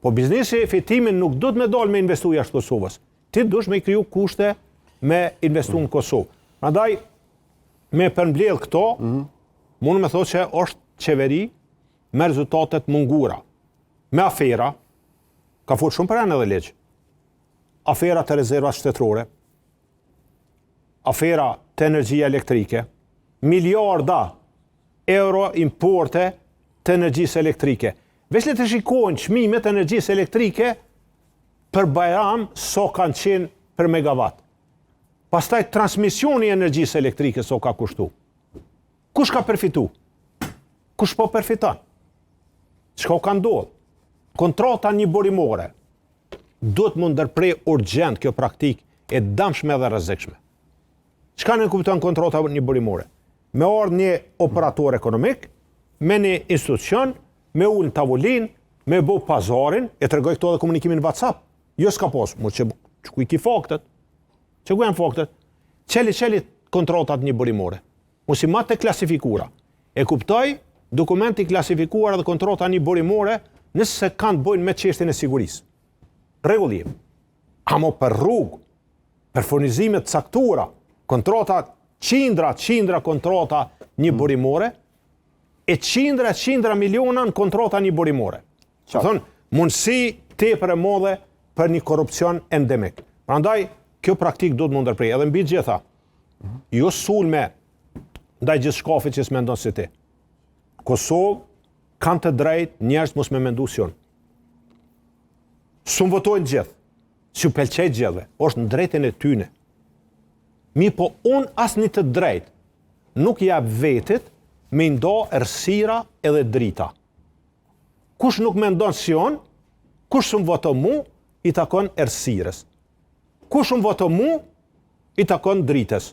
Po biznesi fitimin nuk do të me dalë me investu jashtë Kosovës. Ti dush me kriju kushte me investu në Kosovë. Prandaj, me përmbledh këto, mund me thotë që është qeveri me rezultatet mungura. Me afera, ka fut shumë për anë edhe legjë. Afera të rezervat shtetërore, afera të energjia elektrike, miliarda euro importe të energjisë elektrike. Veç le të shikojnë çmimet e energjisë elektrike për Bajram so kanë qenë për megawatt. Pastaj transmisioni i energjisë elektrike so ka kushtu. Kush ka përfitu? Kush po përfiton? Çka ka ndodhur? Kontrata një burimore duhet më ndërprej urgjent kjo praktik e damshme dhe rrezikshme. Çka ne kupton kontrata një burimore? Me ardhë një operator ekonomik, me një institucion, me ullë në tavolin, me bo pazarin, e të regoj këto dhe komunikimin WhatsApp. Jo s'ka posë, mu që ku i ki faktet, që ku janë faktet, qeli kontratat një burimore. Mu si ma të klasifikura. E kuptoj dokumenti klasifikuar dhe kontrata një burimore nëse kanë të bojnë me çështjen e sigurisë. Rregullim. Amo për rrugë, për furnizimet caktura, kontrata, qindra kontrata një burimore, e qindra miliona në kontrata një burimore. Që thonë, mundësi tepër e madhe për një korupcion endemik. Prandaj, kjo praktik do të mund ndërprej. Edhe mbi gjitha, jo sulme ndaj gjithë shkafit që s'mendon si ti. Kosovë kanë të drejtë njerëz mos me mendu si unë. S'u votojnë gjithë, s'u pëlqejt gjithëve, është në drejtën e tyne. Mi po unë as një të drejtë nuk jap vetit me ndo errësira edhe drita. Kush nuk mendon si unë, kush s'u voton mu, i takon errësirës. Kush s'u voton mu, i takon dritës.